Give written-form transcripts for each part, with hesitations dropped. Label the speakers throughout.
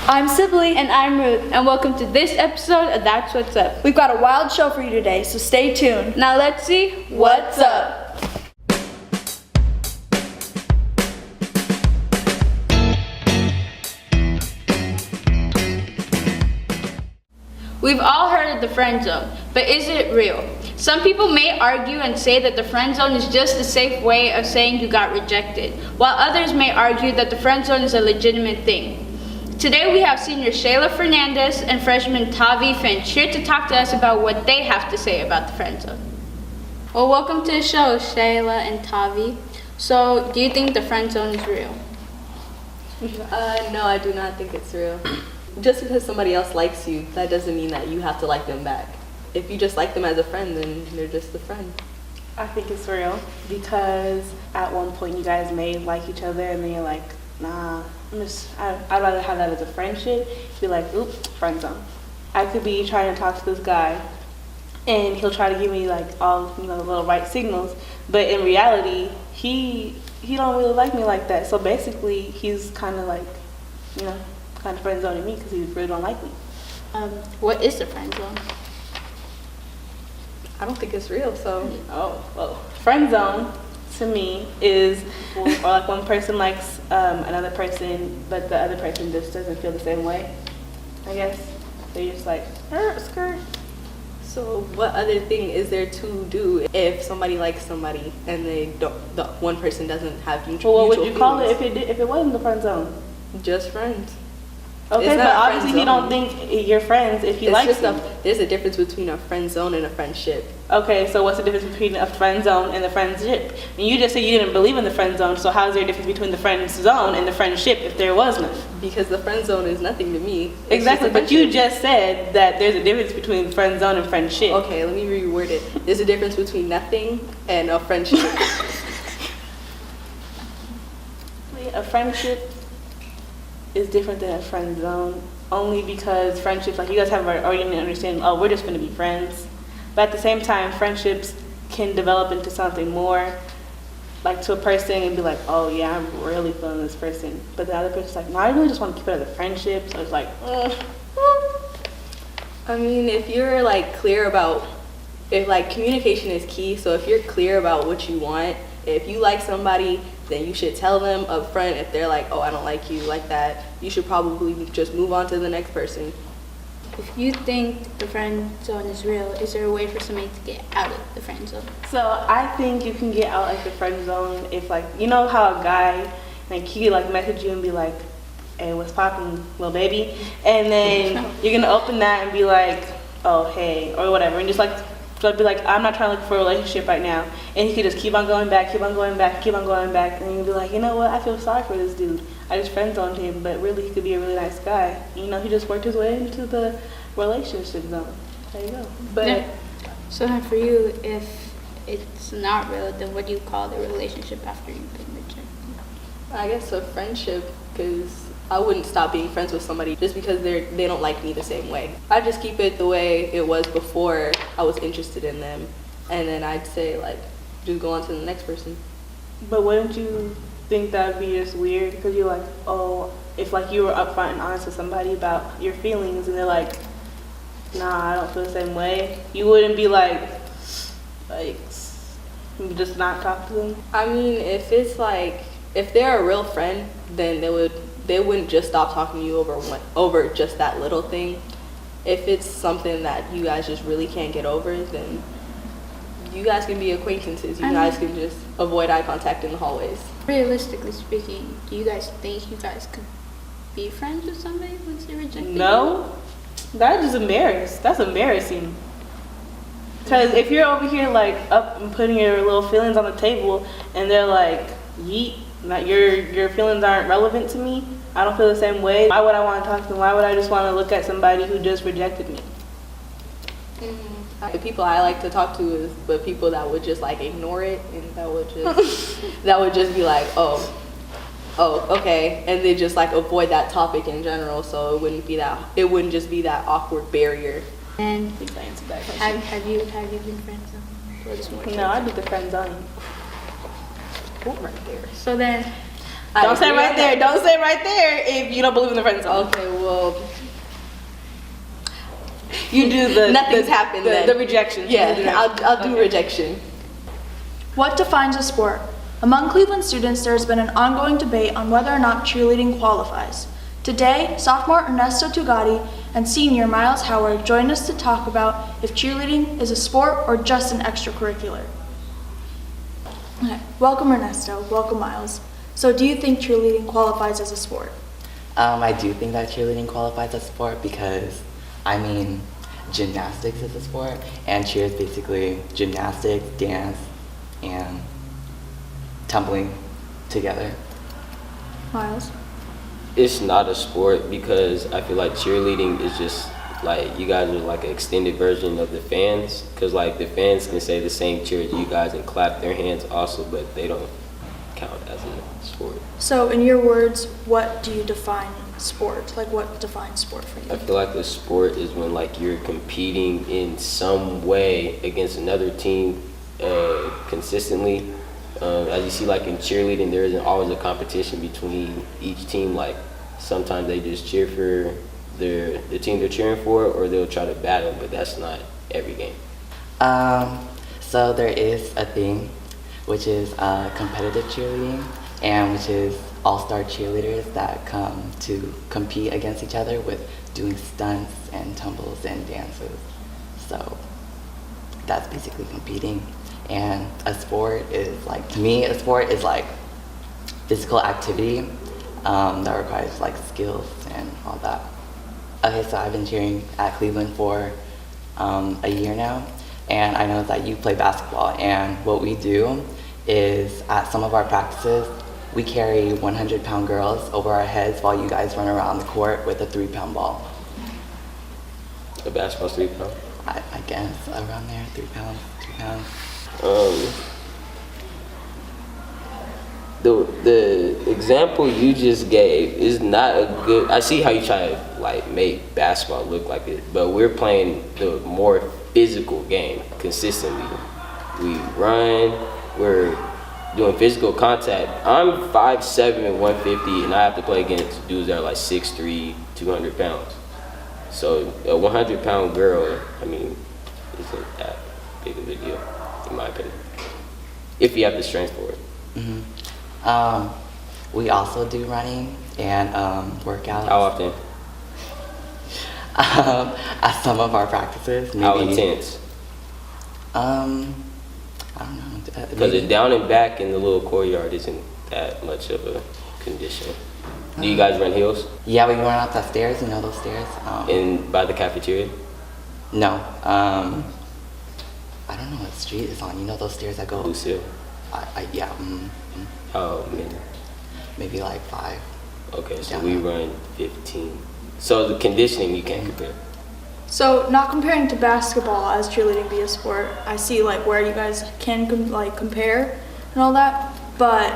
Speaker 1: I'm Sibley.
Speaker 2: And I'm Ruth, and welcome to this episode of That's What's Up.
Speaker 1: We've got a wild show for you today, so stay tuned.
Speaker 2: Now let's see what's up. We've all heard of the friend zone, but is it real? Some people may argue and say that the friend zone is just a safe way of saying you got rejected, while others may argue that the friend zone is a legitimate thing. Today we have senior Shayla Fernandez and freshman Tavi Finch here to talk to us about what they have to say about the friend zone. Well, welcome to the show, Shayla and Tavi. So, do you think the friend zone is real?
Speaker 3: No, I do not think it's real. Just because somebody else likes you, that doesn't mean that you have to like them back. If you just like them as a friend, then they're just a friend.
Speaker 4: I think it's real because at one point you guys may like each other and then you're like, nah, I'd rather have that as a friendship. Be like, oops, friend zone. I could be trying to talk to this guy and he'll try to give me like all, the little right signals, but in reality, he don't really like me like that. So basically, he's kind of like, kind of friend zoning me because he really don't like me.
Speaker 2: What is the friend zone?
Speaker 3: I don't think it's real, so.
Speaker 4: Friend zone to me is or like one person likes another person, but the other person just doesn't feel the same way. I guess they're just like, skirt.
Speaker 3: So what other thing is there to do if somebody likes somebody and the one person doesn't have mutual
Speaker 4: Well, what would you call it
Speaker 3: feelings?
Speaker 4: if it wasn't the friend zone?
Speaker 3: Just friends.
Speaker 4: Okay, but obviously he don't think you're friends if he likes you.
Speaker 3: There's a difference between a friend zone and a friendship.
Speaker 4: Okay, so what's the difference between a friend zone and a friendship? And you just said you didn't believe in the friend zone, so how is there a difference between the friend zone and the friendship if there was none?
Speaker 3: Because the friend zone is nothing to me.
Speaker 4: Exactly, but you just said that there's a difference between friend zone and friendship.
Speaker 3: Okay, let me reword it. There's a difference between nothing and a friendship.
Speaker 4: A friendship is different than a friend zone, only because friendships, like you guys have already an understanding, we're just going to be friends. But at the same time, friendships can develop into something more, like to a person and be like, oh yeah, I'm really feeling this person. But the other person's like, no, I really just want to keep it as a friendship. So it's like,
Speaker 3: I mean, if you're like clear about, if like communication is key, so if you're clear about what you want, if you like somebody, then you should tell them up front. If they're like, oh, I don't like you like that, you should probably just move on to the next person.
Speaker 2: If you think the friend zone is real, is there a way for somebody to get out of the friend zone?
Speaker 4: So I think you can get out like the friend zone if like, you know how a guy, like he like message you and be like, hey, what's poppin', little baby? And then you're gonna open that and be like, oh, hey, or whatever, and just like, so I'd be like, I'm not trying to look for a relationship right now. And he could just keep on going back, keep on going back, keep on going back. And you'd be like, you know what, I feel sorry for this dude. I just friend zoned him, but really he could be a really nice guy. He just worked his way into the relationship zone. There you go. But
Speaker 2: yeah. So then for you, if it's not real, then what do you call the relationship after you've been rejected?
Speaker 3: I guess a friendship, because I wouldn't stop being friends with somebody just because they don't like me the same way. I just keep it the way it was before I was interested in them, and then I'd say like, just go on to the next person.
Speaker 4: But wouldn't you think that would be just weird? Because you're like, oh, if like you were upfront and honest with somebody about your feelings, and they're like, nah, I don't feel the same way. You wouldn't be like just not talk to them.
Speaker 3: I mean, if it's like, if they're a real friend, then they wouldn't just stop talking to you over just that little thing. If it's something that you guys just really can't get over, then you guys can be acquaintances. You guys can just avoid eye contact in the hallways.
Speaker 2: Realistically speaking, do you guys think you guys could be friends with somebody once they reject you?
Speaker 4: No, that's just embarrassed. That's embarrassing. Because if you're over here like up and putting your little feelings on the table, and they're like, yeet, not your feelings aren't relevant to me, I don't feel the same way. Why would I want to talk to them? Why would I just want to look at somebody who just rejected me?
Speaker 3: The people I like to talk to is the people that would just like ignore it, and that would just be like, oh, okay, and they just like avoid that topic in general, so it wouldn't just be that awkward barrier.
Speaker 2: And
Speaker 4: Please answer that question.
Speaker 2: have you been friend zoned?
Speaker 4: No, I did the friend zoning.
Speaker 3: Right there.
Speaker 2: So then,
Speaker 4: Don't say right there. Don't say right there if you don't believe in the friend zone.
Speaker 3: Okay, well,
Speaker 4: You do the
Speaker 3: Nothing's happened then.
Speaker 4: The rejection.
Speaker 3: yeah, I'll do rejection.
Speaker 1: What defines a sport? Among Cleveland students, there has been an ongoing debate on whether or not cheerleading qualifies. Today, sophomore Ernesto Tugati and senior Miles Howard joined us to talk about if cheerleading is a sport or just an extracurricular. Okay. Welcome Ernesto, welcome Miles. So do you think cheerleading qualifies as a sport?
Speaker 5: I do think that cheerleading qualifies as a sport because, I mean, gymnastics is a sport, and cheer is basically gymnastics, dance, and tumbling together.
Speaker 1: Miles?
Speaker 6: It's not a sport because I feel like cheerleading is just like you guys are like an extended version of the fans, because like the fans can say the same cheer as you guys and clap their hands also, but they don't count as a sport.
Speaker 1: So in your words, what do you define sport? Like what defines sport for
Speaker 6: I
Speaker 1: you?
Speaker 6: feel like a sport is when like you're competing in some way against another team consistently. As you see, like in cheerleading, there isn't always a competition between each team. Like sometimes they just cheer for the team they're cheering for, or they'll try to battle, but that's not every game.
Speaker 5: So there is a thing, which is competitive cheerleading, and which is all-star cheerleaders that come to compete against each other with doing stunts and tumbles and dances. So that's basically competing. And a sport is like, to me, a sport is like physical activity that requires like skills and all that. Okay, so I've been cheering at Cleveland for a year now, and I know that you play basketball, and what we do is at some of our practices, we carry 100-pound girls over our heads while you guys run around the court with a 3-pound ball.
Speaker 6: A basketball's 3 pounds.
Speaker 5: I guess around there, 3 pounds, 2 pounds.
Speaker 6: The example you just gave is not a good. I see how you try to like make basketball look like it, but we're playing the more physical game consistently. We run. We're doing physical contact. I'm 5'7", 150, and I have to play against dudes that are like 6'3", 200 pounds. So a 100-pound girl, I mean, isn't that big of a deal, in my opinion, if you have the strength for it.
Speaker 5: We also do running and workouts.
Speaker 6: How often?
Speaker 5: At some of our practices. Maybe,
Speaker 6: How intense?
Speaker 5: I don't know.
Speaker 6: Because the down and back in the little courtyard isn't that much of a condition. Do you guys run hills?
Speaker 5: Yeah, we run up the stairs, you know those stairs?
Speaker 6: By the cafeteria?
Speaker 5: No. I don't know what street it's on. You know those stairs that go?
Speaker 6: Lucille?
Speaker 5: Yeah.
Speaker 6: How many?
Speaker 5: Maybe like 5.
Speaker 6: Okay, so
Speaker 5: Down
Speaker 6: we
Speaker 5: there.
Speaker 6: run 15. So the conditioning you can't compare.
Speaker 1: So not comparing to basketball as cheerleading be a sport, I see like where you guys can compare and all that, but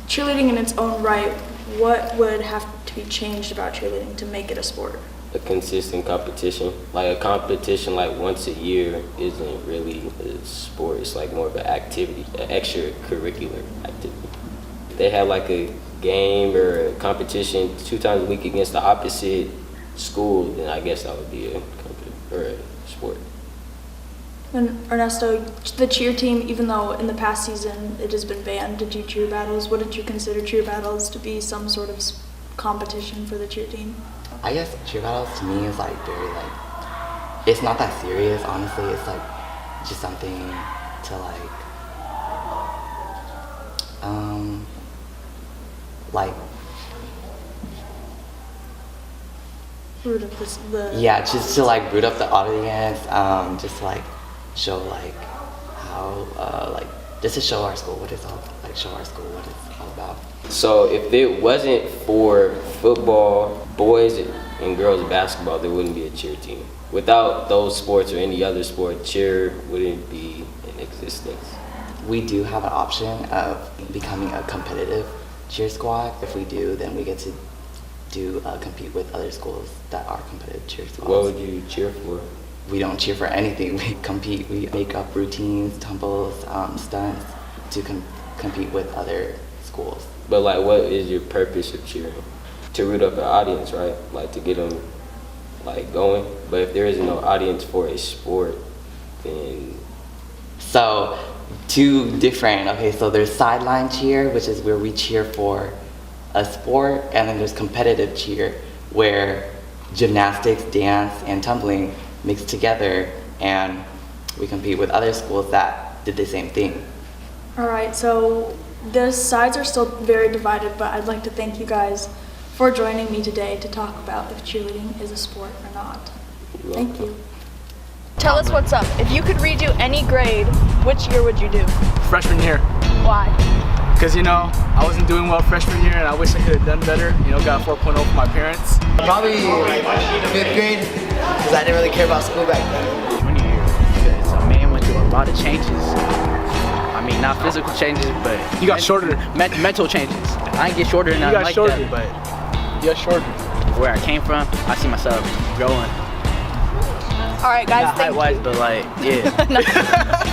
Speaker 1: cheerleading in its own right, what would have to be changed about cheerleading to make it a sport?
Speaker 6: A consistent competition. Like a competition like once a year isn't really a sport. It's like more of an activity, an extracurricular activity. If they had like a game or a competition 2 times a week against the opposite school, then I guess that would be a sport.
Speaker 1: And Ernesto, the cheer team, even though in the past season it has been banned to do cheer battles, wouldn't you consider cheer battles to be some sort of competition for the cheer team?
Speaker 5: I guess cheer battles to me is like very like, it's not that serious, honestly. It's like just something to like
Speaker 1: Root of the
Speaker 5: yeah, just to like root up the audience, just to like show like how like just to show our school what it's all like, show our school what it's all about.
Speaker 6: So if it wasn't for football, boys and girls basketball, there wouldn't be a cheer team. Without those sports or any other sport, cheer wouldn't be in existence.
Speaker 5: We do have an option of becoming a competitive cheer squad. If we do, then we get to compete with other schools that are competitive cheer squads.
Speaker 6: What would you cheer for?
Speaker 5: We don't cheer for anything. We compete. We make up routines, tumbles, stunts to compete with other schools.
Speaker 6: But like, what is your purpose of cheering? To root up an audience, right? Like to get them like going. But if there is no audience for a sport, then
Speaker 5: So, two different, okay, so there's sideline cheer, which is where we cheer for a sport, and then there's competitive cheer, where gymnastics, dance, and tumbling mix together, and we compete with other schools that did the same thing.
Speaker 1: All right, so the sides are still very divided, but I'd like to thank you guys for joining me today to talk about if cheerleading is a sport or not. Thank you. Tell us what's up. If you could redo any grade, which year would you do?
Speaker 7: Freshman year.
Speaker 1: Why?
Speaker 7: Because, I wasn't doing well freshman year and I wish I could have done better. Got a 4.0 from my parents.
Speaker 8: Probably 5th grade, because I didn't really care about school back then.
Speaker 9: Junior year, because a man went through a lot of changes. I mean, not physical changes, but
Speaker 7: You got shorter.
Speaker 9: mental changes. I didn't get shorter and
Speaker 7: You
Speaker 9: nothing
Speaker 7: got
Speaker 9: like
Speaker 7: shorter.
Speaker 9: that, but
Speaker 7: You got shorter.
Speaker 9: where I came from, I see myself growing.
Speaker 1: All right, guys,
Speaker 9: Not
Speaker 1: thank you.
Speaker 9: height-wise, but like, yeah.